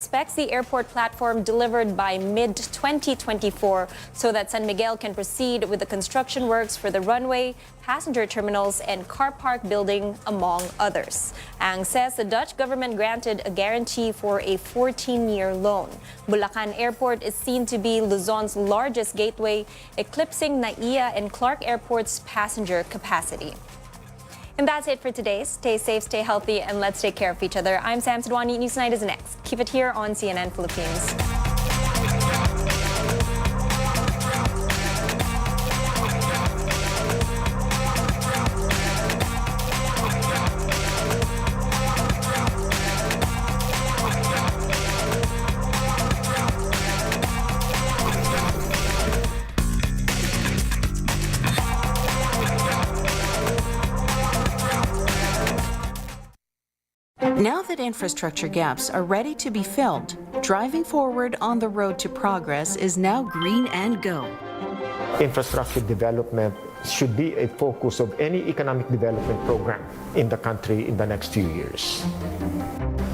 Expects the airport platform delivered by mid-2024 so that San Miguel can proceed with the construction works for the runway, passenger terminals, and car park building, among others. Ang says the Dutch government granted a guarantee for a 14-year loan. Bulacan Airport is seen to be Luzon's largest gateway, eclipsing NAIA and Clark Airport's passenger capacity. And that's it for today. Stay safe, stay healthy, and let's take care of each other. I'm Sam Sidwani. News Night is next. Keep it here on CNN Philippines. Now that infrastructure gaps are ready to be filled, driving forward on the road to progress is now green and go. Infrastructure development should be a focus of any economic development program in the country in the next few years.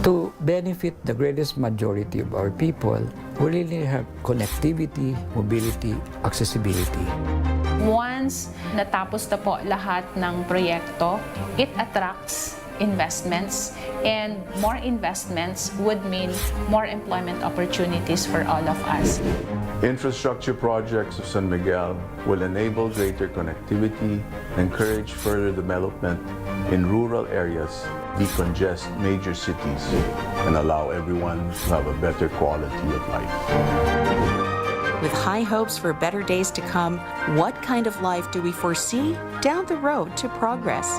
To benefit the greatest majority of our people, we really have connectivity, mobility, accessibility. Once natapos na po lahat ng proyekto, it attracts investments, and more investments would mean more employment opportunities for all of us. Infrastructure projects of San Miguel will enable greater connectivity, encourage further development in rural areas, decongest major cities, and allow everyone to have a better quality of life. With high hopes for better days to come, what kind of life do we foresee down the road to progress?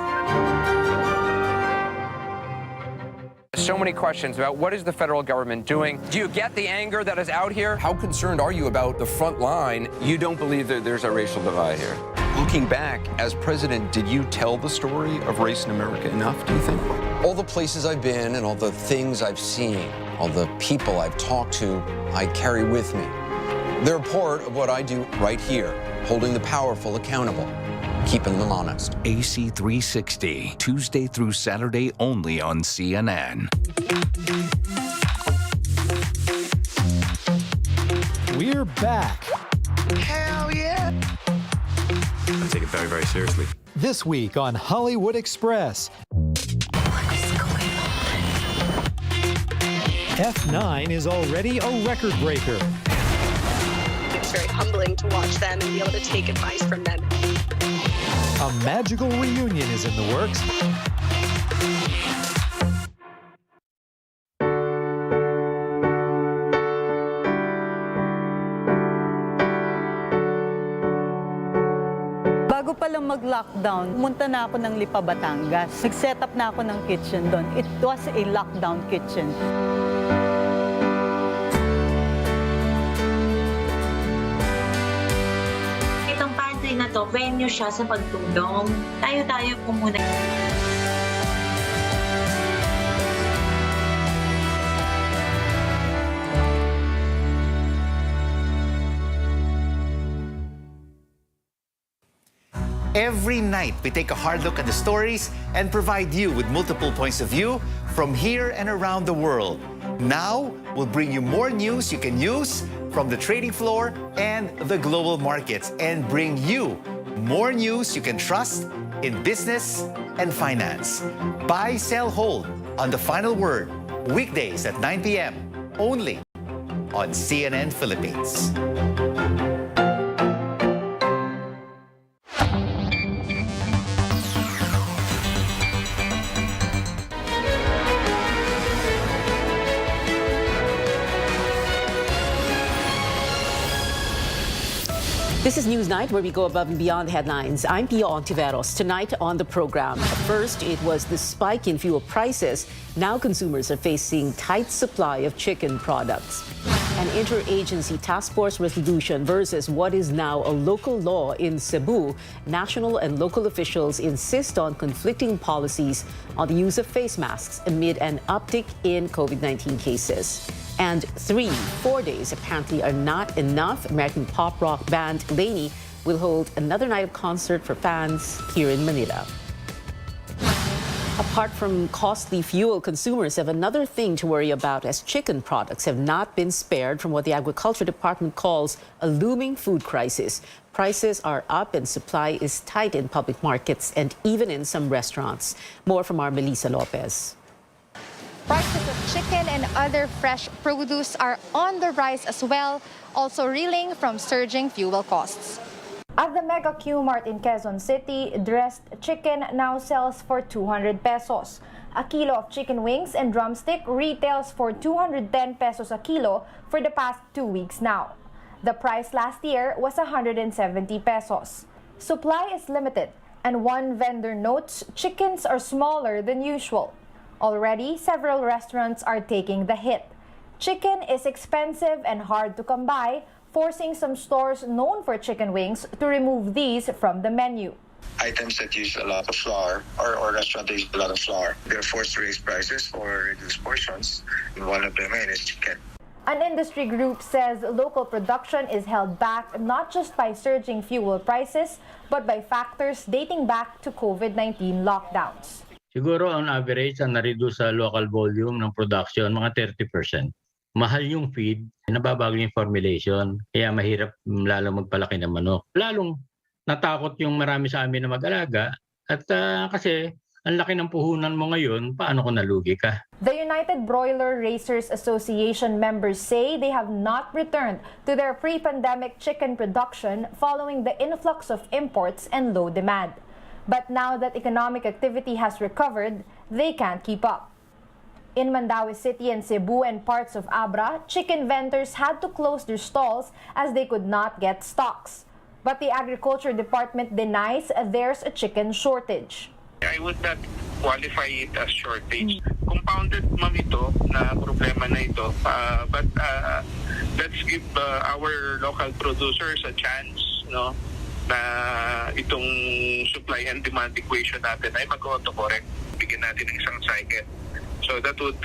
So many questions about what is the federal government doing. Do you get the anger that is out here? How concerned are you about the front line? You don't believe that there's a racial divide here? Looking back, as president, did you tell the story of race in America enough, do you think? All the places I've been and all the things I've seen, all the people I've talked to, I carry with me. They're a part of what I do right here, holding the powerful accountable, keeping them honest. AC 360, Tuesday through Saturday only on CNN. We're back. Hell yeah! I take it very, very seriously. This week on Hollywood Express. What is going on? F9 is already a record breaker. It's very humbling to watch them and be able to take advice from them. A magical reunion is in the works. Bago pa lang mag-lockdown, pumunta na ako ng Lipa, Batangas. Nag-set up na ako ng kitchen doon. It was a lockdown kitchen. Na to, venue siya sa pagtulong. Tayo-tayo po muna. Every night, we take a hard look at the stories and provide you with multiple points of view from here and around the world. Now, we'll bring you more news you can use from the trading floor and the global markets, and bring you more news you can trust in business and finance. Buy, sell, hold on The Final Word, weekdays at 9 p.m. only on CNN Philippines. This is Newsnight, where we go above and beyond the headlines. I'm Pia Ontiveros. Tonight on the program, first, it was the spike in fuel prices. Now consumers are facing tight supply of chicken products. An interagency task force resolution versus what is now a local law in Cebu. National and local officials insist on conflicting policies on the use of face masks amid an uptick in COVID-19 cases. And 4 days apparently are not enough. American pop rock band Lenin will hold another night of concert for fans here in Manila. A Apart from costly fuel, consumers have another thing to worry about, as chicken products have not been spared from what the Agriculture Department calls a looming food crisis. Prices are up and supply is tight in public markets and even in some restaurants. More from our Melissa Lopez. Prices of chicken and other fresh produce are on the rise as well, also reeling from surging fuel costs. At the Mega Q Mart in Quezon City, dressed chicken now sells for 200 pesos. A kilo of chicken wings and drumstick retails for 210 pesos a kilo for the past 2 weeks now. The price last year was 170 pesos. Supply is limited, and one vendor notes chickens are smaller than usual. Already, several restaurants are taking the hit. Chicken is expensive and hard to come by, forcing some stores known for chicken wings to remove these from the menu. Items that use a lot of flour or restaurants that use a lot of flour, they're forced to raise prices or reduce portions. And one of the main is chicken. An industry group says local production is held back not just by surging fuel prices, but by factors dating back to COVID-19 lockdowns. Siguro on average, ang na-reduce sa local volume ng production, mga 30%. Mahal yung feed, nababago yung formulation, kaya mahirap lalo magpalaki ng manok. Lalong natakot yung marami sa amin na mag-alaga at kasi ang laki ng puhunan mo ngayon, paano kung nalugi ka? The United Broiler Raisers Association members say they have not returned to their pre-pandemic chicken production following the influx of imports and low demand. But now that economic activity has recovered, they can't keep up. In Mandaue City and Cebu and parts of Abra, chicken vendors had to close their stalls as they could not get stocks. But the Agriculture Department denies there's a chicken shortage. I would not qualify it as shortage. Compounded ma'am ito na problema na ito. But let's give our local producers a chance, no, na itong supply and demand equation natin ay mag-auto-correct. Bigyan natin ng isang cycle. So that would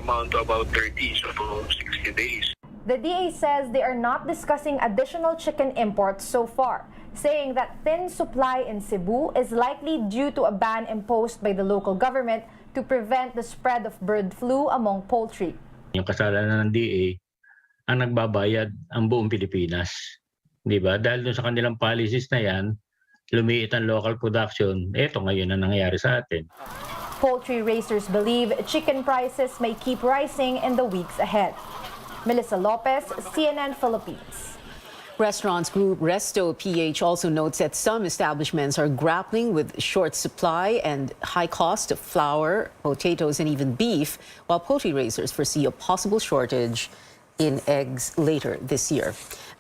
amount to about 30 to 60 days. The DA says they are not discussing additional chicken imports so far, saying that thin supply in Cebu is likely due to a ban imposed by the local government to prevent the spread of bird flu among poultry. Yung kasalanan ng DA, ang nagbabayad ang buong Pilipinas. Di ba? Dahil doon sa kanilang policies na yan, lumiit ang local production. Eto ngayon na nangyayari sa atin. Poultry raisers believe chicken prices may keep rising in the weeks ahead. Melissa Lopez, CNN Philippines. Restaurants group Resto PH also notes that some establishments are grappling with short supply and high cost of flour, potatoes, and even beef, while poultry raisers foresee a possible shortage in eggs later this year.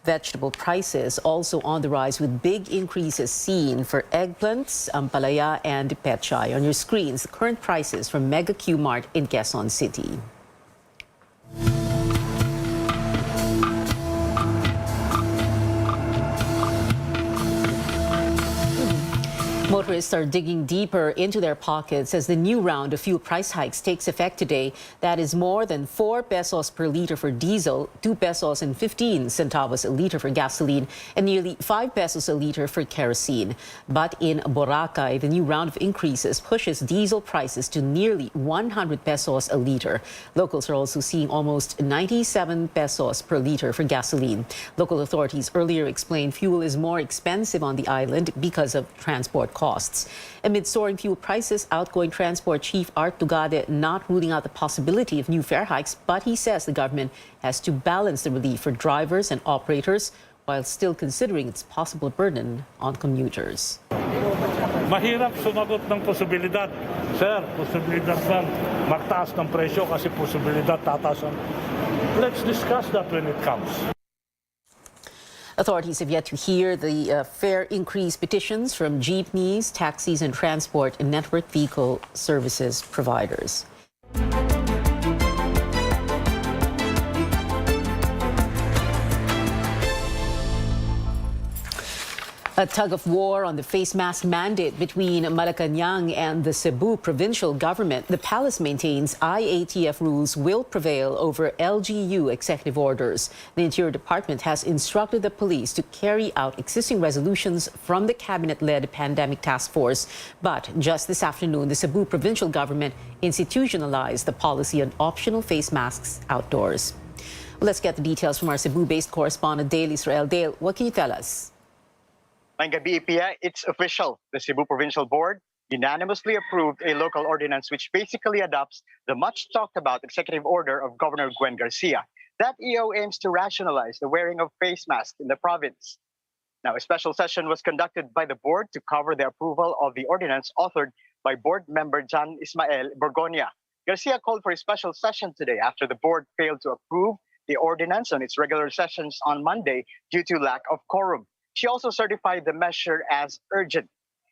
Vegetable prices also on the rise, with big increases seen for eggplants, ampalaya, and pechay. On your screens, the current prices from Mega Q Mart in Quezon City. Motorists are digging deeper into their pockets as the new round of fuel price hikes takes effect today. That is more than 4 pesos per liter for diesel, 2 pesos and 15 centavos a liter for gasoline, and nearly 5 pesos a liter for kerosene. But in Boracay, the new round of increases pushes diesel prices to nearly 100 pesos a liter. Locals are also seeing almost 97 pesos per liter for gasoline. Local authorities earlier explained fuel is more expensive on the island because of transport costs. Amid soaring fuel prices, outgoing Transport Chief Art Tugade not ruling out the possibility of new fare hikes, but he says the government has to balance the relief for drivers and operators while still considering its possible burden on commuters. Mahirap sumagot ng posibilidad. Sir, posibilidad ng magtaas ng presyo kasi posibilidad tataas. Let's discuss that when it comes. Authorities have yet to hear the fare increase petitions from jeepneys, taxis, and transport and network vehicle services providers. A tug of war on the face mask mandate between Malacanang and the Cebu provincial government. The palace maintains IATF rules will prevail over LGU executive orders. The Interior Department has instructed the police to carry out existing resolutions from the cabinet-led pandemic task force. But just this afternoon, the Cebu provincial government institutionalized the policy on optional face masks outdoors. Let's get the details from our Cebu-based correspondent, Dale Israel. Dale, what can you tell us? Ngayong gabi, Pia, it's official. The Cebu Provincial Board unanimously approved a local ordinance which basically adopts the much talked about executive order of Governor Gwen Garcia. That EO aims to rationalize the wearing of face masks in the province. Now, a special session was conducted by the board to cover the approval of the ordinance authored by board member John Ismael Borgonia. Garcia called for a special session today after the board failed to approve the ordinance on its regular sessions on Monday due to lack of quorum. She also certified the measure as urgent.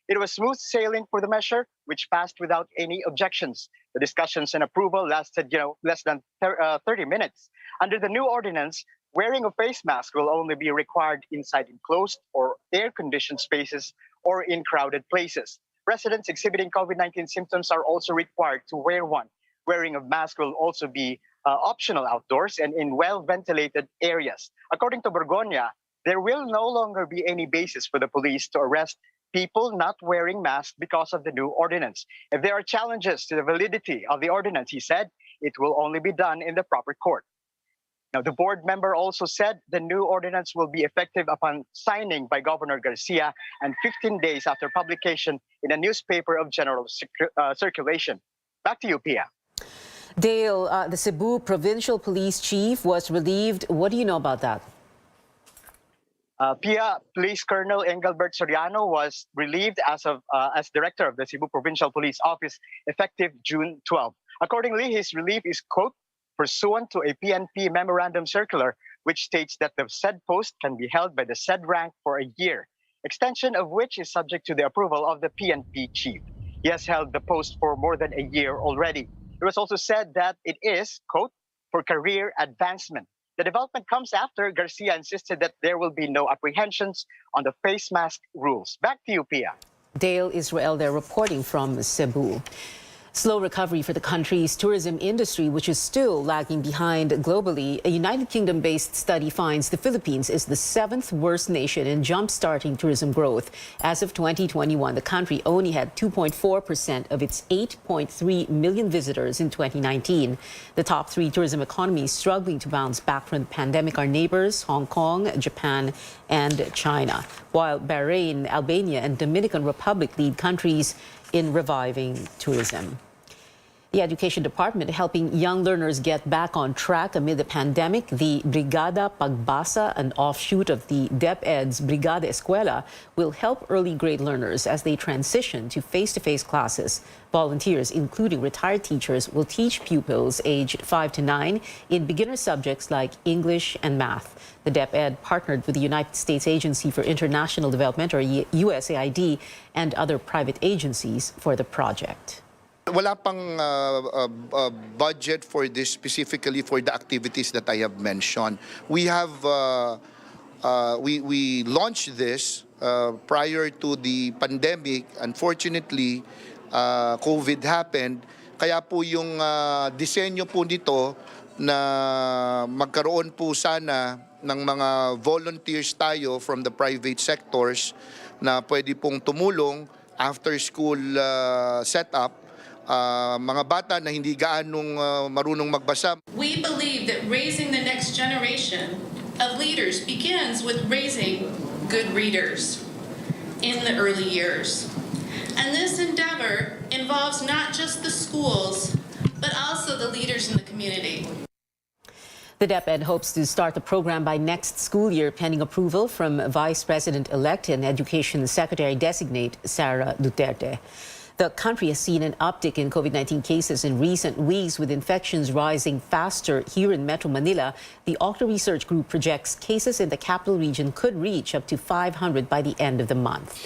It was smooth sailing for the measure, which passed without any objections. The discussions and approval lasted, less than 30 minutes. Under the new ordinance, wearing a face mask will only be required inside enclosed or air-conditioned spaces or in crowded places. Residents exhibiting COVID-19 symptoms are also required to wear one. Wearing a mask will also be optional outdoors and in well-ventilated areas. According to Borgonia, there will no longer be any basis for the police to arrest people not wearing masks because of the new ordinance. If there are challenges to the validity of the ordinance, he said, it will only be done in the proper court. Now, the board member also said the new ordinance will be effective upon signing by Governor Garcia and 15 days after publication in a newspaper of general circulation. Back to you, Pia. Dale, the Cebu Provincial Police Chief was relieved. What do you know about that? Pia, Police Colonel Engelbert Soriano was relieved as director of the Cebu Provincial Police Office effective June 12. Accordingly, his relief is, quote, pursuant to a PNP memorandum circular, which states that the said post can be held by the said rank for a year, extension of which is subject to the approval of the PNP chief. He has held the post for more than a year already. It was also said that it is, quote, for career advancement. The development comes after Garcia insisted that there will be no apprehensions on the face mask rules. Back to you, Pia. Dale Israel there reporting from Cebu. Slow recovery for the country's tourism industry, which is still lagging behind globally. A United Kingdom-based study finds the Philippines is the 7th worst nation in jump-starting tourism growth. As of 2021, the country only had 2.4% of its 8.3 million visitors in 2019. The top 3 tourism economies struggling to bounce back from the pandemic are neighbors, Hong Kong, Japan, and China, while Bahrain, Albania, and Dominican Republic lead countries in reviving tourism. The Education Department helping young learners get back on track amid the pandemic. The Brigada Pagbasa, an offshoot of the DepEd's Brigada Eskwela, will help early grade learners as they transition to face-to-face classes. Volunteers, including retired teachers, will teach pupils aged 5 to 9 in beginner subjects like English and math. The DepEd partnered with the United States Agency for International Development, or USAID, and other private agencies for the project. Wala pang budget for this specifically for the activities that I have mentioned. We have we launched this prior to the pandemic. Unfortunately, COVID happened. Kaya po yung disenyo po nito na magkaroon po sana ng mga volunteers tayo from the private sectors na pwede pong tumulong after school setup. Mga bata na hindi gaanong marunong magbasa. We believe that raising the next generation of leaders begins with raising good readers in the early years. And this endeavor involves not just the schools, but also the leaders in the community. The DepEd hopes to start the program by next school year, pending approval from Vice President-elect and Education Secretary-designate Sara Duterte. The country has seen an uptick in COVID-19 cases in recent weeks, with infections rising faster here in Metro Manila. The Okta Research Group projects cases in the capital region could reach up to 500 by the end of the month.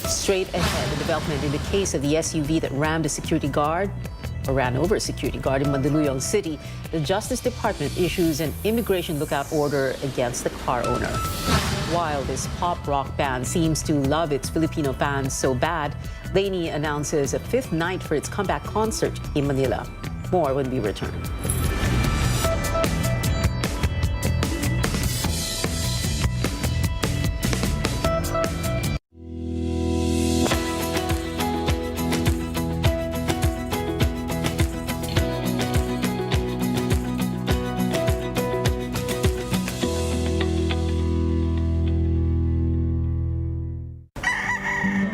Straight ahead, the development in the case of the SUV that rammed a security guard or ran over a security guard in Mandaluyong City. The Justice Department issues an immigration lookout order against the car owner. while this pop rock band seems to love its Filipino fans so bad, Lenin announces a 5th night for its comeback concert in Manila. More when we return.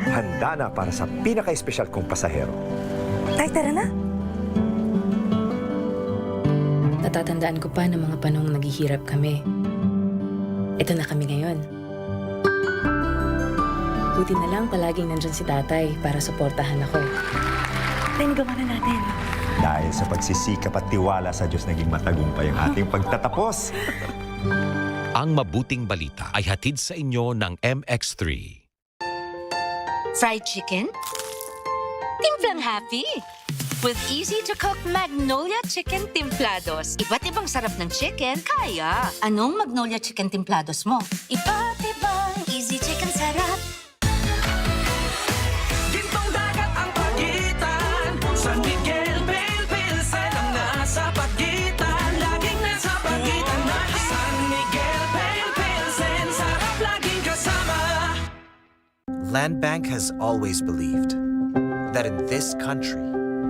Handa na para sa pinaka-espesyal kong pasahero. Tay, tara na. Natatandaan ko pa ng mga panahong naghihirap kami. Ito na kami ngayon. Buti na lang palaging nandyan si tatay para suportahan ako. Tay, nagawa na natin. Dahil sa pagsisikap at tiwala sa Diyos, naging matagumpay ang ating pagtatapos. Ang mabuting balita ay hatid sa inyo ng MX3. Fried chicken? Timplang happy! With easy-to-cook Magnolia Chicken Timplados. Iba't ibang sarap ng chicken, kaya. Anong Magnolia Chicken Timplados mo? Iba't ibang easy chicken sarap. Gintong dagat ang pagitan. San Miguel, Pilsen ang nasa pagitan. Laging nasa pagitan na San Miguel, Pilsen, sarap laging kasama. Land Bank has always believed that in this country,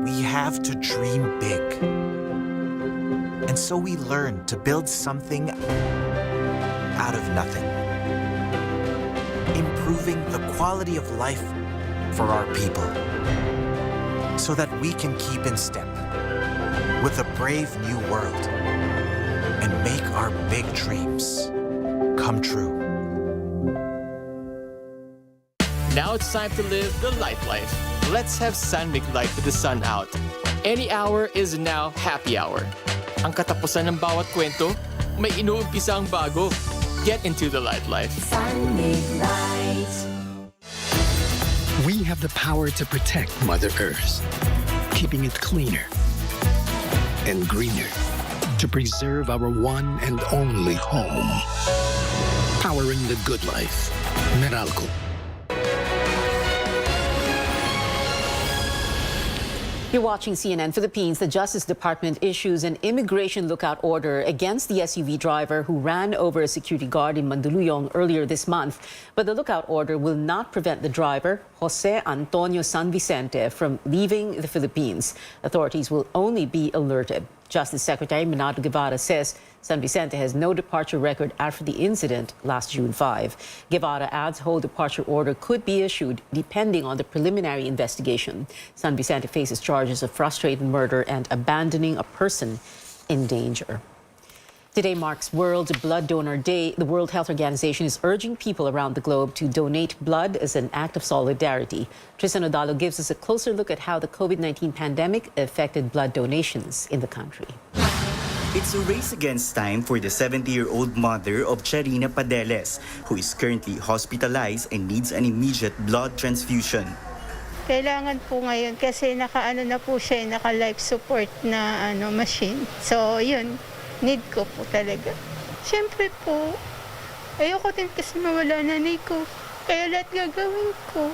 we have to dream big. And so we learn to build something out of nothing, improving the quality of life for our people so that we can keep in step with a brave new world and make our big dreams come true. Now it's time to live the light life. Let's have Sunmig Light with the sun out. Any hour is now happy hour. Ang katapusan ng bawat kwento, may inuumpisa ang bago. Get into the light life. Sunmig Light. We have the power to protect Mother Earth, keeping it cleaner and greener, to preserve our one and only home. Powering the good life. Meralco. You're watching CNN Philippines. The Justice Department issues an immigration lookout order against the SUV driver who ran over a security guard in Mandaluyong earlier this month. But the lookout order will not prevent the driver, Jose Antonio San Vicente, from leaving the Philippines. Authorities will only be alerted. Justice Secretary Manado Guevara says San Vicente has no departure record after the incident last June 5. Guevara adds whole departure order could be issued depending on the preliminary investigation. San Vicente faces charges of frustrated murder and abandoning a person in danger. Today marks World Blood Donor Day. The World Health Organization is urging people around the globe to donate blood as an act of solidarity. Tristan Odalo gives us a closer look at how the COVID-19 pandemic affected blood donations in the country. It's a race against time for the 70-year-old mother of Charina Padeles, who is currently hospitalized and needs an immediate blood transfusion. Kailangan po ngayon kasi naka-ano na po siya, naka-life support na machine. So, yun. Need ko po talaga. Siyempre po, ayoko din kasi mawala nanay ko. Kaya lahat gagawin ko.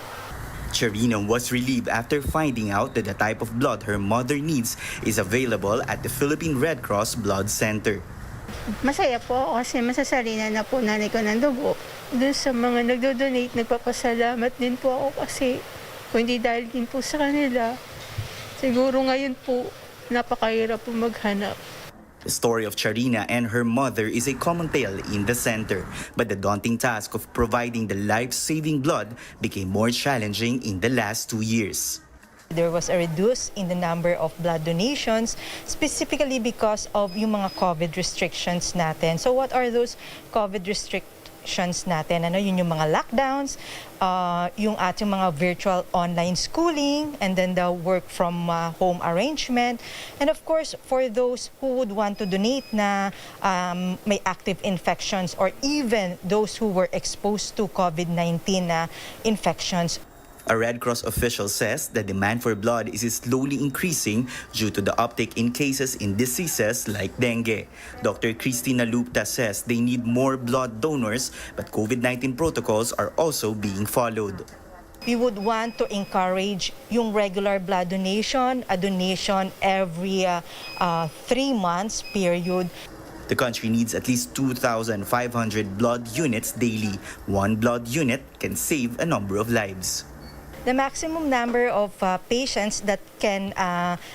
Charina was relieved after finding out that the type of blood her mother needs is available at the Philippine Red Cross Blood Center. Masaya po ako kasi masasalina na po nanay ko ng dugo. Doon sa mga nagdo-donate, nagpapasalamat din po ako kasi kung hindi dahil din po sa kanila, siguro ngayon po napakahirap po maghanap. The story of Charina and her mother is a common tale in the center, but the daunting task of providing the life-saving blood became more challenging in the last 2 years. There was a reduce in the number of blood donations, specifically because of yung mga COVID restrictions natin. So what are those COVID restrictions natin? Yun yung mga lockdowns, yung ating mga virtual online schooling, and then the work from home arrangement. And of course, for those who would want to donate na may active infections or even those who were exposed to COVID-19 infections. A Red Cross official says the demand for blood is slowly increasing due to the uptick in cases in diseases like dengue. Dr. Cristina Lupta says they need more blood donors, but COVID-19 protocols are also being followed. We would want to encourage yung regular blood donation, a donation every 3 months period. The country needs at least 2,500 blood units daily. One blood unit can save a number of lives. The maximum number of patients that can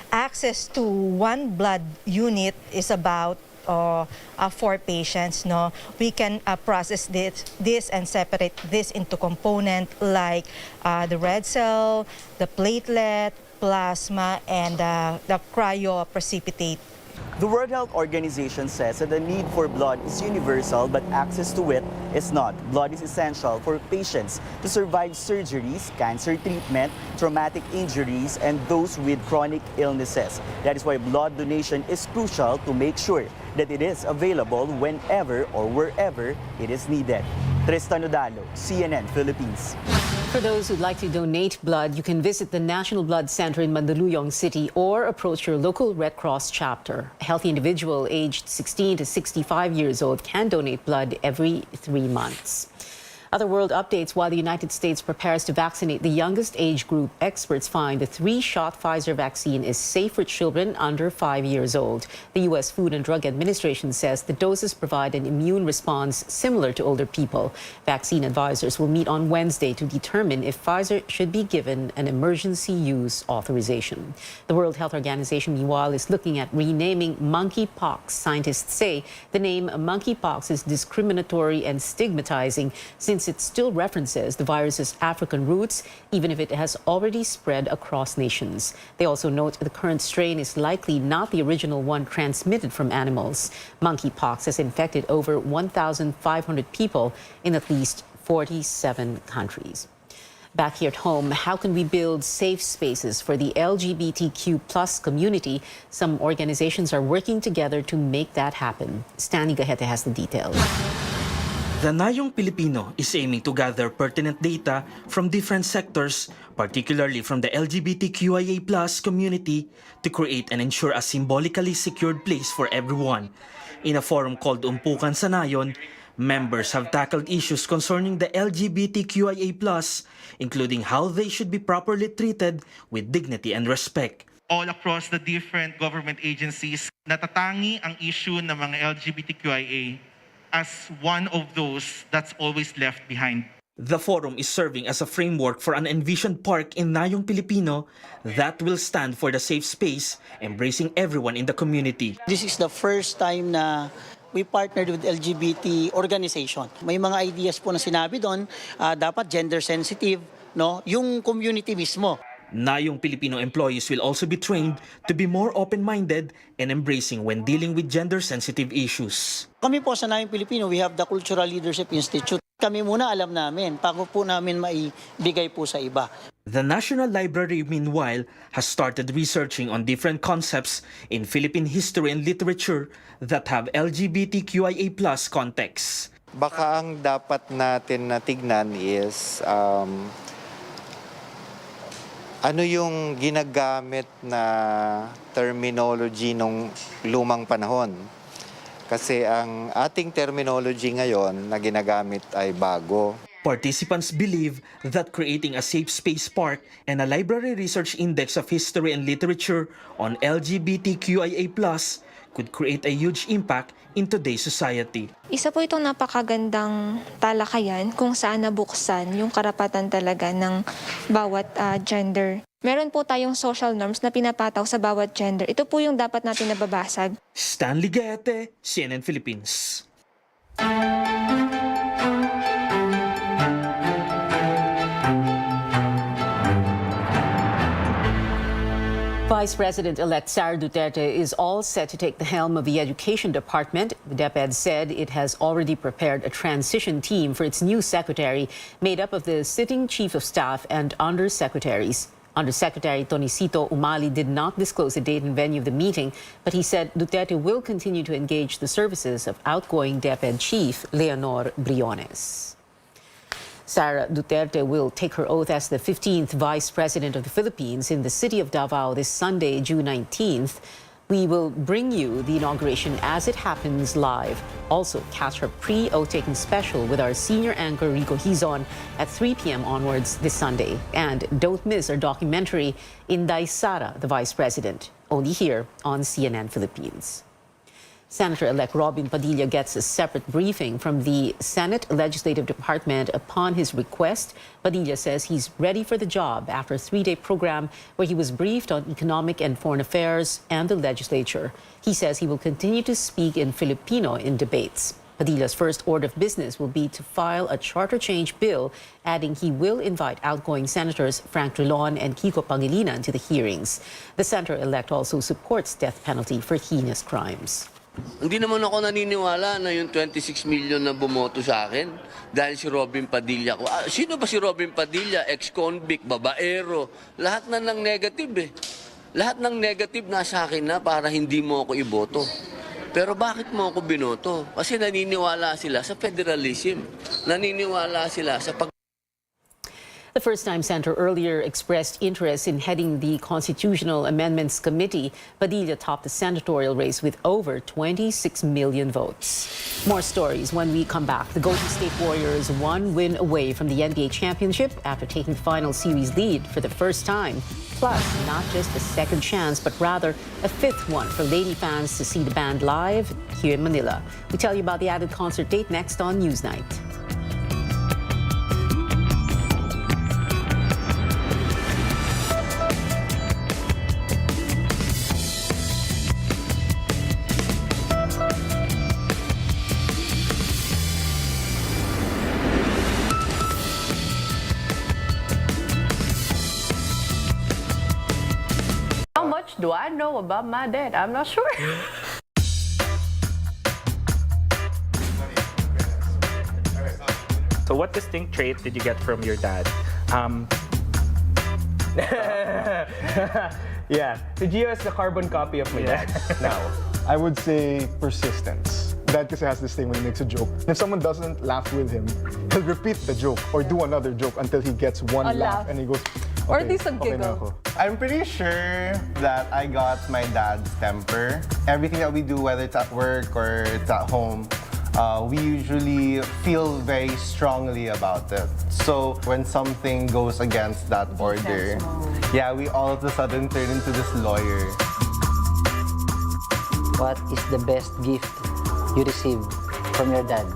access to one blood unit is about 4 patients. No, we can process this and separate this into components like the red cell, the platelet, plasma, and the cryoprecipitate. The World Health Organization says that the need for blood is universal, but access to it is not. Blood is essential for patients to survive surgeries, cancer treatment, traumatic injuries, and those with chronic illnesses. That is why blood donation is crucial to make sure that it is available whenever or wherever it is needed. Tristan Odalo, CNN Philippines. For those who'd like to donate blood, you can visit the National Blood Center in Mandaluyong City or approach your local Red Cross chapter. A healthy individual aged 16 to 65 years old can donate blood every 3 months. Other world updates: while the United States prepares to vaccinate the youngest age group, experts find the 3-shot Pfizer vaccine is safe for children under 5 years old. The U.S. Food and Drug Administration says the doses provide an immune response similar to older people. Vaccine advisors will meet on Wednesday to determine if Pfizer should be given an emergency use authorization. The World Health Organization, meanwhile, is looking at renaming monkeypox. Scientists say the name monkeypox is discriminatory and stigmatizing since it still references the virus's African roots, even if it has already spread across nations. They also note the current strain is likely not the original one transmitted from animals. Monkeypox has infected over 1,500 people in at least 47 countries. Back here at home, how can we build safe spaces for the LGBTQ+ community? Some organizations are working together to make that happen. Stanley Gahete has the details. The Nayong Pilipino is aiming to gather pertinent data from different sectors, particularly from the LGBTQIA+ community, to create and ensure a symbolically secured place for everyone. In a forum called Umpukan sa Nayon, members have tackled issues concerning the LGBTQIA+, including how they should be properly treated with dignity and respect. All across the different government agencies, natatangi ang issue ng mga LGBTQIA as one of those that's always left behind. The forum is serving as a framework for an envisioned park in Nayong Pilipino that will stand for the safe space, embracing everyone in the community. This is the first time na we partnered with LGBT organization. May mga ideas po na sinabi doon, dapat gender sensitive, no? Yung community mismo. Nayong Filipino employees will also be trained to be more open-minded and embracing when dealing with gender-sensitive issues. Kami po sa Nayong Filipino, we have the Cultural Leadership Institute. Kami muna alam namin, bago po namin maibigay po sa iba. The National Library, meanwhile, has started researching on different concepts in Philippine history and literature that have LGBTQIA+ contexts. Baka ang dapat natin natignan is ano yung ginagamit na terminology nung lumang panahon? Kasi ang ating terminology ngayon na ginagamit ay bago. Participants believe that creating a safe space park and a library research index of history and literature on LGBTQIA+ could create a huge impact in today's society. Isa po itong napakagandang talakayan kung saan nabuksan yung karapatan talaga ng bawat gender. Meron po tayong social norms na pinapataw sa bawat gender. Ito po yung dapat natin nababasag. Stanley Gahete, CNN Philippines. Vice President-elect Sara Duterte is all set to take the helm of the Education Department. The DepEd said it has already prepared a transition team for its new secretary, made up of the sitting Chief of Staff and undersecretaries. Undersecretary Tonicito Umali did not disclose the date and venue of the meeting, but he said Duterte will continue to engage the services of outgoing DepEd Chief Leonor Briones. Sara Duterte will take her oath as the 15th Vice President of the Philippines in the city of Davao this Sunday, June 19th. We will bring you the inauguration as it happens live. Also, catch her pre-oath-taking special with our senior anchor Rico Hizon at 3 p.m. onwards this Sunday. And don't miss our documentary, Inday Sara, the Vice President, only here on CNN Philippines. Senator-elect Robin Padilla gets a separate briefing from the Senate Legislative Department upon his request. Padilla says he's ready for the job after a 3-day program where he was briefed on economic and foreign affairs and the legislature. He says he will continue to speak in Filipino in debates. Padilla's first order of business will be to file a charter change bill, adding he will invite outgoing Senators Frank Drilon and Kiko Pangilinan to the hearings. The senator-elect also supports death penalty for heinous crimes. Hindi naman ako naniniwala na yung 26 million na bumoto sa akin dahil si Robin Padilla ko. Sino ba si Robin Padilla? Ex-convict, babaero. Lahat na ng negative eh. Lahat ng negative nasa akin na para hindi mo ako iboto. Pero bakit mo ako binoto? Kasi naniniwala sila sa federalism. Naniniwala sila sa The first-time senator earlier expressed interest in heading the Constitutional Amendments Committee. Padilla topped the senatorial race with over 26 million votes. More stories when we come back. The Golden State Warriors one win away from the NBA championship after taking the final series lead for the first time. Plus, not just a second chance, but rather a fifth one for Lady fans to see the band live here in Manila. We tell you about the added concert date next on Newsnight. How much do I know about my dad? I'm not sure. So what distinct trait did you get from your dad? Yeah, the Gio is the carbon copy of my dad now. I would say persistence. Dad kasi has this thing when he makes a joke. If someone doesn't laugh with him, he'll repeat the joke or do another joke until he gets one laugh and he goes, okay, Or at least a okay na giggle. ako. I'm pretty sure that I got my dad's temper. Everything that we do, whether it's at work or it's at home, we usually feel very strongly about it. So when something goes against that order, yeah, we all of a sudden turn into this lawyer. What is the best gift you received from your dad?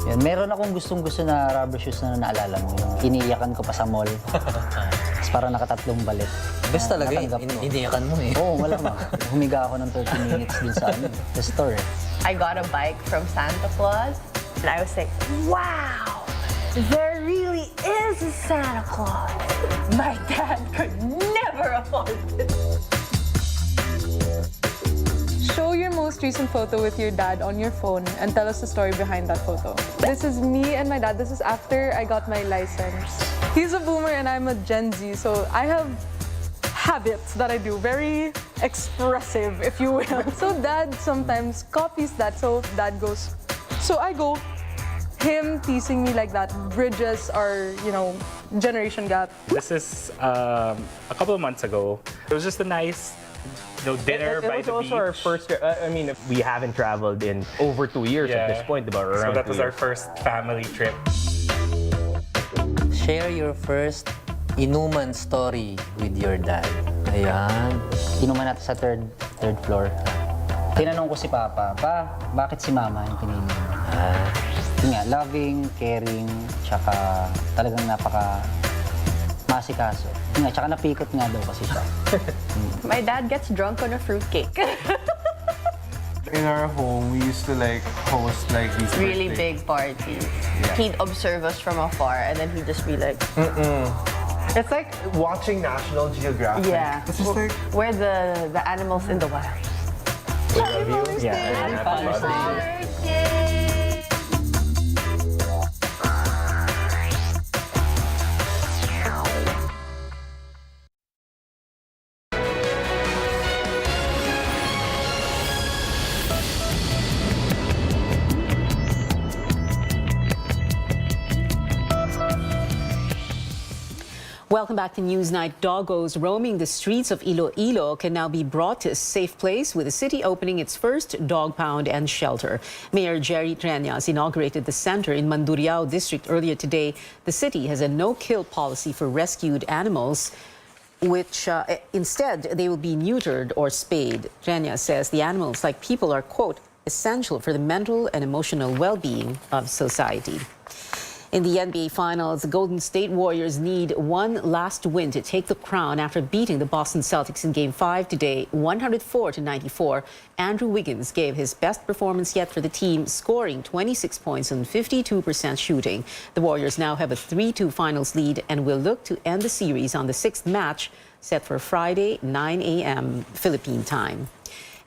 Yan. Meron akong gustong-gusto na rubber shoes na naalala mo. Yung iniiyakan ko pa sa mall. Tapos parang nakatatlong balit. Best talaga eh. Iniyakan mo eh. Oo, malamang. Humiga ako ng 30 minutes dun sa the store. I got a bike from Santa Claus, and I was like, wow, there really is a Santa Claus. My dad could never afford it. Show your most recent photo with your dad on your phone and tell us the story behind that photo. This is me and my dad. This is after I got my license. He's a boomer and I'm a Gen Z, so I have habits that I do, very expressive, if you will. So dad sometimes copies that, so dad goes, so I go, him teasing me like that bridges our, generation gap. This is a couple of months ago. It was just a nice dinner by the beach. It was also our first, we haven't traveled in over 2 years at this point. About around so that was 2 our years. first family trip. Share your first inuman story with your dad. Ayan. Inuman natin sa third floor. Tinanong ko si Papa, bakit si Mama yung pinili mo? Yun nga, loving, caring, tsaka talagang masikaso. Yun nga, tsaka napikot nga daw kasi siya. My dad gets drunk on a fruitcake. In our home, we used to host these Really birthday- big parties. Yeah. He'd observe us from afar, and then he'd just be like, It's like watching National Geographic. yeah, It's just like we're the animals in the wild. We love you. Happy Father's Day. Welcome back to Newsnight. Doggos roaming the streets of Iloilo can now be brought to a safe place with the city opening its first dog pound and shelter. Mayor Jerry Treñas inaugurated the center in Mandurriao district earlier today. The city has a no-kill policy for rescued animals, which instead they will be neutered or spayed. Treñas says the animals, like people, are, quote, essential for the mental and emotional well-being of society. In the NBA Finals, the Golden State Warriors need one last win to take the crown after beating the Boston Celtics in Game 5 today, 104-94. Andrew Wiggins gave his best performance yet for the team, scoring 26 points on 52% shooting. The Warriors now have a 3-2 finals lead and will look to end the series on the sixth match, set for Friday, 9 a.m. Philippine time.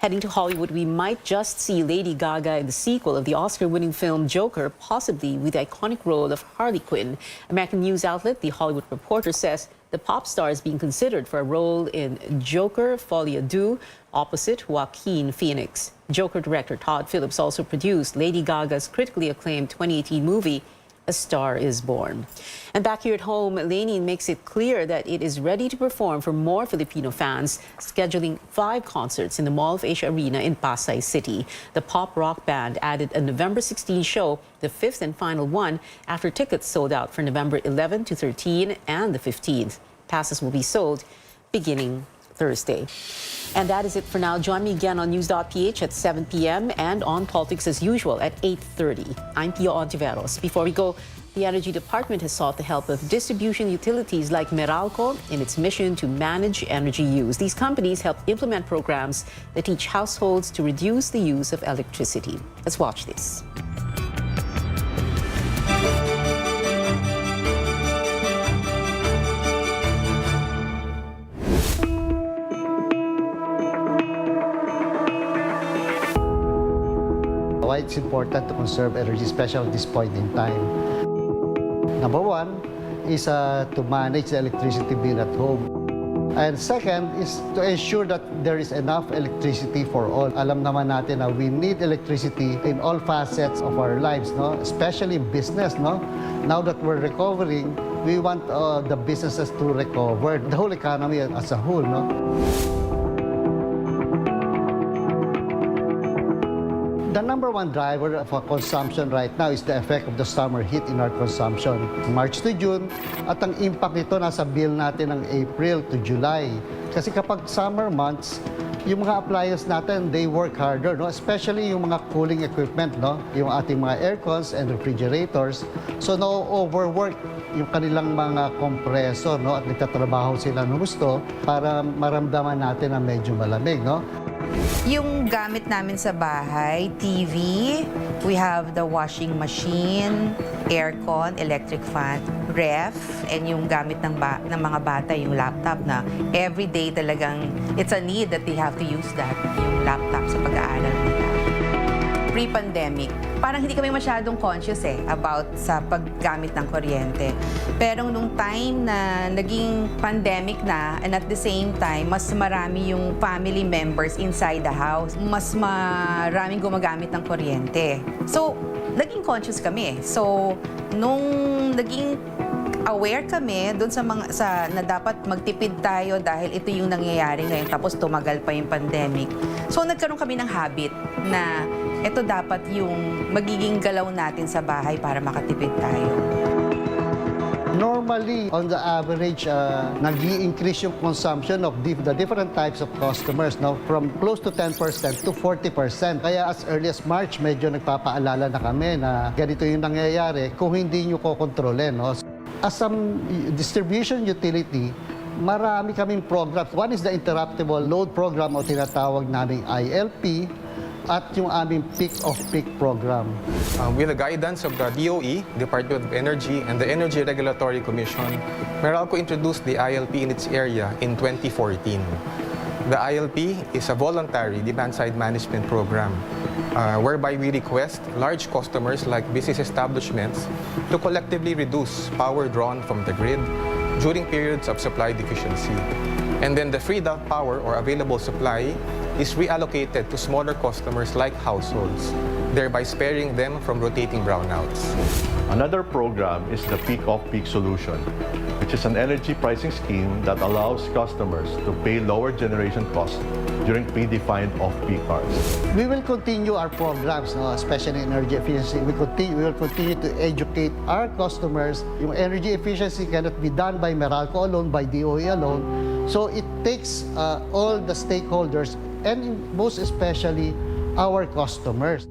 Heading to Hollywood, we might just see Lady Gaga in the sequel of the Oscar-winning film Joker, possibly with the iconic role of Harley Quinn. American news outlet The Hollywood Reporter says the pop star is being considered for a role in Joker Folie à Deux opposite Joaquin Phoenix. Joker director Todd Phillips also produced Lady Gaga's critically acclaimed 2018 movie A Star is Born. And back here at home, Lenin makes it clear that it is ready to perform for more Filipino fans, scheduling 5 concerts in the Mall of Asia Arena in Pasay City. The pop rock band added a November 16 show, the 5th and final one, after tickets sold out for November 11 to 13 and the 15th. Passes will be sold beginning Thursday. And that is it for now. Join me again on News.ph at 7 p.m. and on Politics as usual at 8:30. I'm Pio Ontiveros. Before we go, the Energy Department has sought the help of distribution utilities like Meralco in its mission to manage energy use. These companies help implement programs that teach households to reduce the use of electricity. Let's watch this. Why it's important to conserve energy, especially at this point in time. Number one is to manage the electricity bill at home. And second is to ensure that there is enough electricity for all. Alam naman natin na we need electricity in all facets of our lives, no? Especially in business. No? Now that we're recovering, we want the businesses to recover, the whole economy as a whole. No? The number one driver of our consumption right now is the effect of the summer heat in our consumption. March to June, at ang impact nito nasa bill natin ng April to July. Kasi kapag summer months, yung mga appliances natin, they work harder, no? Especially yung mga cooling equipment, no? Yung ating mga aircons and refrigerators. So, no-overwork yung kanilang mga compressor, no? At nagtatrabaho sila ng gusto para maramdaman natin na medyo malamig, no? Yung gamit namin sa bahay, TV, we have the washing machine, aircon, electric fan, ref, and yung gamit ng mga bata, yung laptop na everyday talagang it's a need that they have to use that, yung laptop sa pag-aaral nila. Pre-pandemic, parang hindi kami masyadong conscious about sa paggamit ng kuryente. Pero nung time na naging pandemic na, and at the same time, mas marami yung family members inside the house, mas maraming gumagamit ng kuryente. So, naging conscious kami. So, nung naging aware kami doon na dapat magtipid tayo dahil ito yung nangyayari ngayon, tapos tumagal pa yung pandemic. So, nagkaroon kami ng habit na ito dapat yung magiging galaw natin sa bahay para makatipid tayo. Normally, on the average, nag-i-increase yung consumption of the different types of customers, no? From close to 10% to 40%. Kaya as early as March, medyo nagpapaalala na kami na ganito yung nangyayari kung hindi nyo kokontrolin. No? As a distribution utility, marami kaming programs. One is the Interruptible Load Program o tinatawag naming ILP, at yung aming peak-of-peak program. With the guidance of the DOE, Department of Energy, and the Energy Regulatory Commission, Meralco introduced the ILP in its area in 2014. The ILP is a voluntary demand-side management program whereby we request large customers like business establishments to collectively reduce power drawn from the grid during periods of supply deficiency. And then the freed-up power or available supply is reallocated to smaller customers like households, thereby sparing them from rotating brownouts. Another program is the Peak Off-Peak Solution, which is an energy pricing scheme that allows customers to pay lower generation costs during predefined off-peak hours. We will continue our programs, no, especially in energy efficiency. We will continue to educate our customers. Yung energy efficiency cannot be done by Meralco alone, by DOE alone. So it takes all the stakeholders and most especially our customers.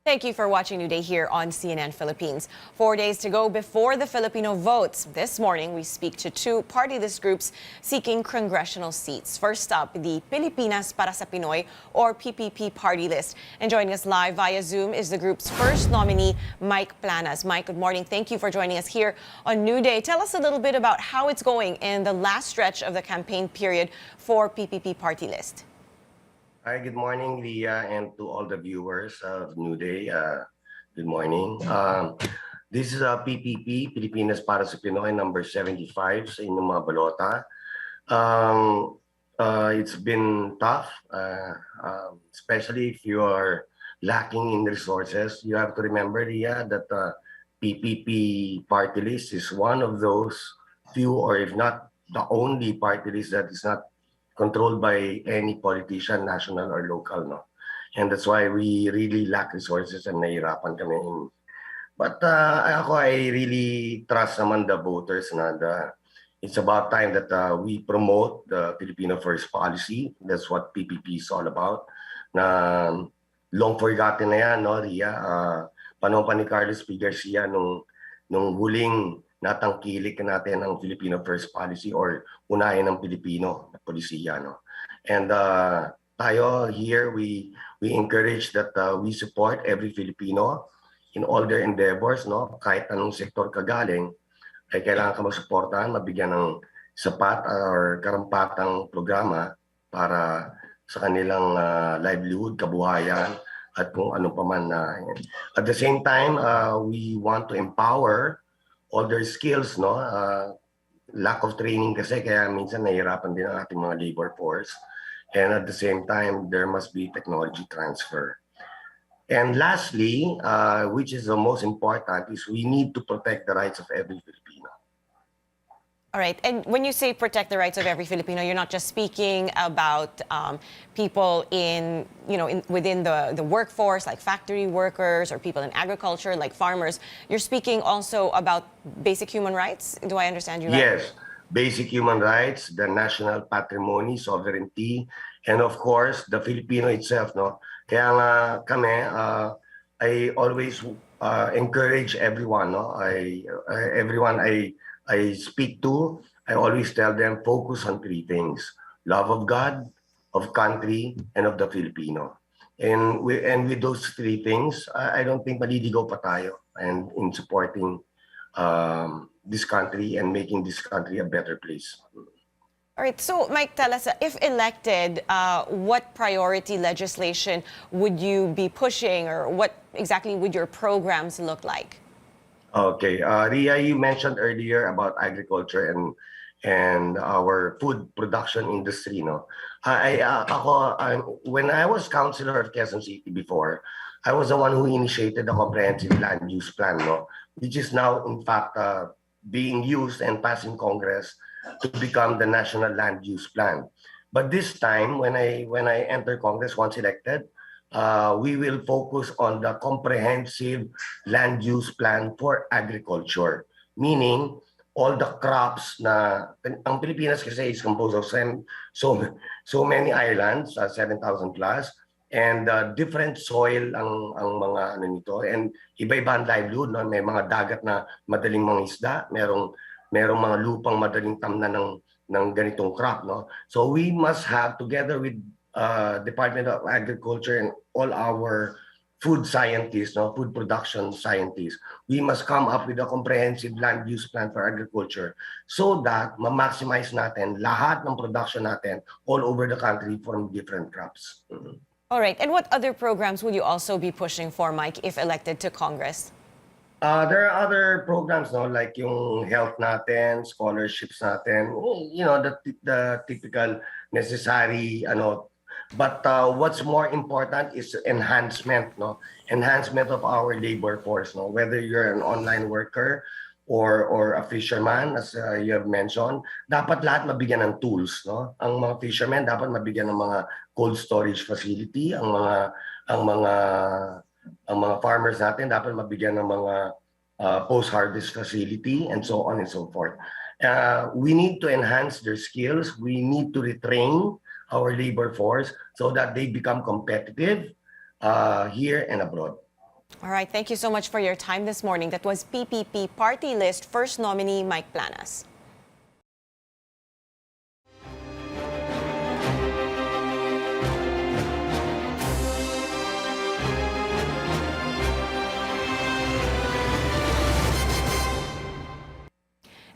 Thank you for watching New Day here on CNN Philippines. 4 days to go before the Filipino votes. This morning, we speak to two party list groups seeking congressional seats. First up, the Pilipinas para sa Pinoy, or PPP Party List. And joining us live via Zoom is the group's first nominee, Mike Planas. Mike, good morning. Thank you for joining us here on New Day. Tell us a little bit about how it's going in the last stretch of the campaign period for PPP Party List. Hi, good morning, Leah, and to all the viewers of New Day. Good morning. This is PPP, Pilipinas para sa Pinoy, number 75 sa inyong mga balota. It's been tough, especially if you are lacking in resources. You have to remember, Leah, that PPP Party List is one of those few, or if not the only party list that is not controlled by any politician, national or local, no? And that's why we really lack resources and nahihirapan kami. But I really trust naman the voters na it's about time that we promote the Filipino First policy. That's what PPP is all about. Na long forgotten na yan, no, Ria? Panahon pa ni Carlos P. Garcia nung huling natangkilik natin ang Filipino First Policy or unahin ng Pilipino na polisiya, no? And tayo here, we encourage that we support every Filipino in all their endeavors, no? Kahit anong sektor kagaling, ay kailangan ka magsuportahan, mabigyan ng sapat or karampatang programa para sa kanilang livelihood, kabuhayan, at kung ano pa man. At the same time, we want to empower all their skills, no? Lack of training kasi, kaya minsan nahihirapan din ang ating mga labor force. And at the same time, there must be technology transfer. And lastly, which is the most important, is we need to protect the rights of every Filipino. All right. And when you say protect the rights of every Filipino, you're not just speaking about people within the workforce, like factory workers, or people in agriculture, like farmers. You're speaking also about basic human rights. Do I understand you right? Yes. Basic human rights, the national patrimony, sovereignty, and of course, the Filipino itself, no? Kaya nga kami, I always encourage everyone, no? Everyone I speak to, I always tell them, focus on three things: love of God, of country, and of the Filipino. And with those three things, I don't think maliligaw pa tayo and in supporting this country and making this country a better place. All right. So, Mike, tell us, if elected, what priority legislation would you be pushing, or what exactly would your programs look like? Okay, Ria, you mentioned earlier about agriculture and our food production industry, no? When I was councilor of Quezon City before, I was the one who initiated the comprehensive land use plan, no? Which is now, in fact, being used and passed in Congress to become the national land use plan. But this time, when I enter Congress once elected, we will focus on the comprehensive land use plan for agriculture, meaning all the crops na ang Pilipinas kasi is composed of so many islands, 7,000 plus, and different soil ang mga ano nito, and iba-ibang livelihood, no? May mga dagat na madaling mangisda, merong mga lupang madaling tamnan ng ganitong crop, no? So we must have, together with Department of Agriculture and all our food scientists, no, food production scientists, we must come up with a comprehensive land use plan for agriculture so that ma-maximize natin lahat ng production natin all over the country from different crops. All right. And what other programs will you also be pushing for, Mike, if elected to Congress? There are other programs, no, like yung health natin, scholarships natin, the typical necessary, but what's more important is enhancement, no, enhancement of our labor force, no, whether you're an online worker or a fisherman, as you have mentioned, dapat lahat mabigyan ng tools, no. Ang mga fishermen dapat mabigyan ng mga cold storage facility, ang mga farmers natin dapat mabigyan ng mga post-harvest facility and so on and so forth. We need to enhance their skills. We need to retrain our labor force so that they become competitive here and abroad. All right. Thank you so much for your time this morning. That was PPP Party List first nominee Mike Planas.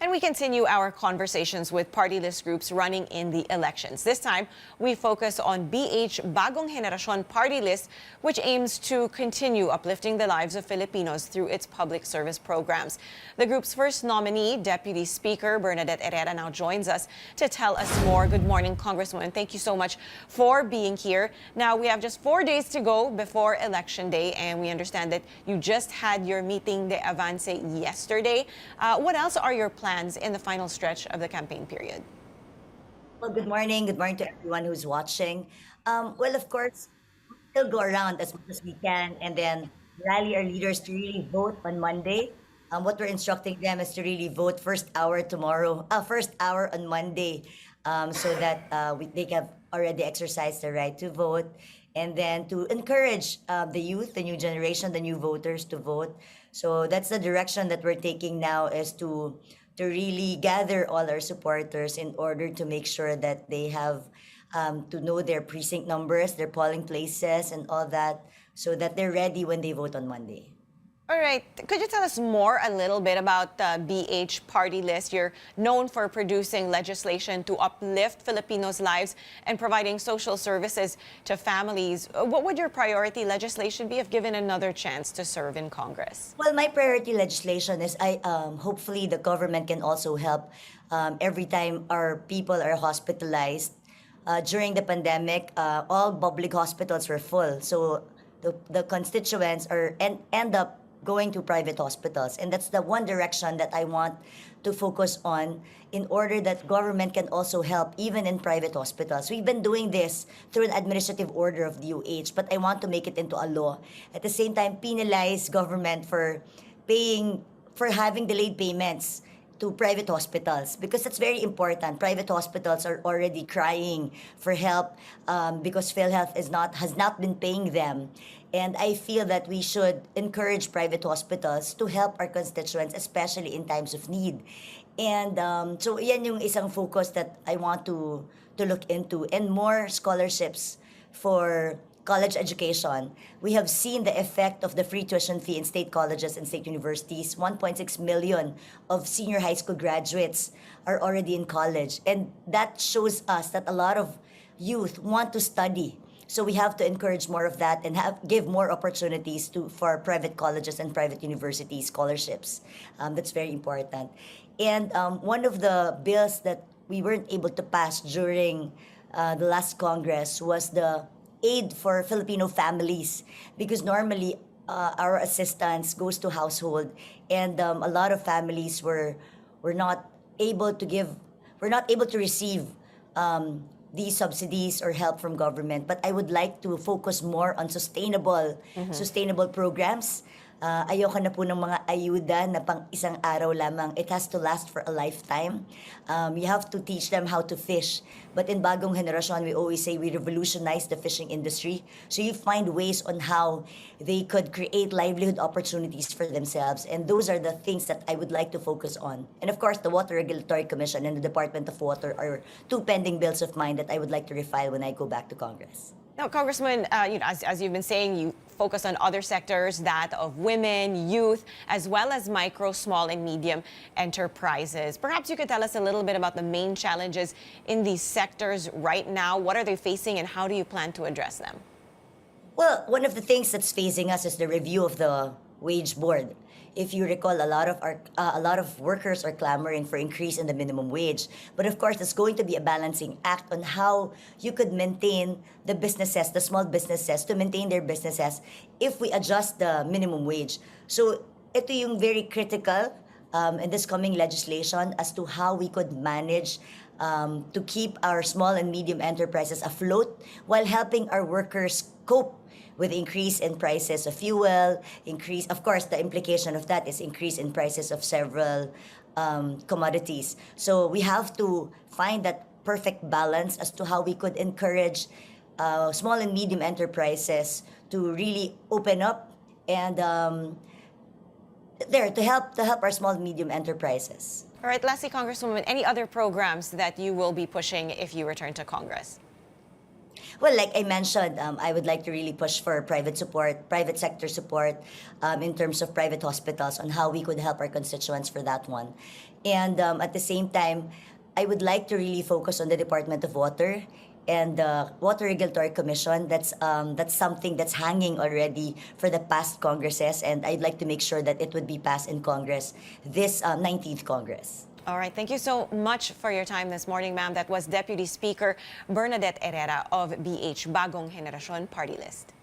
And we continue our conversations with party list groups running in the elections. This time, we focus on BH Bagong Henerasyon Party List, which aims to continue uplifting the lives of Filipinos through its public service programs. The group's first nominee, Deputy Speaker Bernadette Herrera, now joins us to tell us more. Good morning, Congresswoman. Thank you so much for being here. Now, we have just 4 days to go before Election Day, and we understand that you just had your meeting de avance yesterday. What else are your plans in the final stretch of the campaign period? Well, good morning. Good morning to everyone who's watching. Well, of course, we'll go around as much as we can and then rally our leaders to really vote on Monday. What we're instructing them is to really vote first hour on Monday, so that they have already exercised the right to vote, and then to encourage the youth, the new generation, the new voters to vote. So that's the direction that we're taking now, is to really gather all our supporters in order to make sure that they have to know their precinct numbers, their polling places, and all that, so that they're ready when they vote on Monday. All right. Could you tell us more a little bit about the BH Party List? You're known for producing legislation to uplift Filipinos' lives and providing social services to families. What would your priority legislation be if given another chance to serve in Congress? Well, my priority legislation is hopefully the government can also help every time our people are hospitalized. During the pandemic, all public hospitals were full. So the constituents end up going to private hospitals. And that's the one direction that I want to focus on, in order that government can also help even in private hospitals. We've been doing this through an administrative order of DOH, but I want to make it into a law. At the same time, penalize government for having delayed payments to private hospitals, because that's very important. Private hospitals are already crying for help because PhilHealth has not been paying them. And I feel that we should encourage private hospitals to help our constituents, especially in times of need. And so yan yung isang focus that I want to look into, and more scholarships for college education. We have seen the effect of the free tuition fee in state colleges and state universities. 1.6 million of senior high school graduates are already in college. And that shows us that a lot of youth want to study. So we have to encourage more of that and give more opportunities for private colleges and private university scholarships. That's very important. And one of the bills that we weren't able to pass during the last Congress was the aid for Filipino families, because normally our assistance goes to household, and a lot of families were not able to receive these subsidies or help from government. But I would like to focus more on sustainable programs. Ayoko na po ng mga ayuda na pang isang araw lamang. It has to last for a lifetime. You have to teach them how to fish. But in Bagong Henerasyon, we always say we revolutionize the fishing industry. So you find ways on how they could create livelihood opportunities for themselves. And those are the things that I would like to focus on. And of course, the Water Regulatory Commission and the Department of Water are two pending bills of mine that I would like to refile when I go back to Congress. Now, Congressman, as you've been saying, you focus on other sectors, that of women, youth, as well as micro, small, and medium enterprises. Perhaps you could tell us a little bit about the main challenges in these sectors right now. What are they facing, and how do you plan to address them? Well, one of the things that's facing us is the review of the wage board. If you recall, a lot of workers are clamoring for increase in the minimum wage. But of course, it's going to be a balancing act on how you could maintain the businesses, the small businesses, to maintain their businesses if we adjust the minimum wage. So ito yung very critical in this coming legislation as to how we could manage to keep our small and medium enterprises afloat while helping our workers cope with increase in prices of fuel, increase, of course, the implication of that is increase in prices of several commodities. So we have to find that perfect balance as to how we could encourage small and medium enterprises to really open up and to help our small and medium enterprises. All right, lastly, Congresswoman, any other programs that you will be pushing if you return to Congress? Well, like I mentioned, I would like to really push for private sector support in terms of private hospitals on how we could help our constituents for that one. And at the same time, I would like to really focus on the Department of Water and the Water Regulatory Commission. That's something that's hanging already for the past Congresses, and I'd like to make sure that it would be passed in Congress, this 19th Congress. All right, thank you so much for your time this morning, ma'am. That was Deputy Speaker Bernadette Herrera of BH Bagong Henerasyon Party List.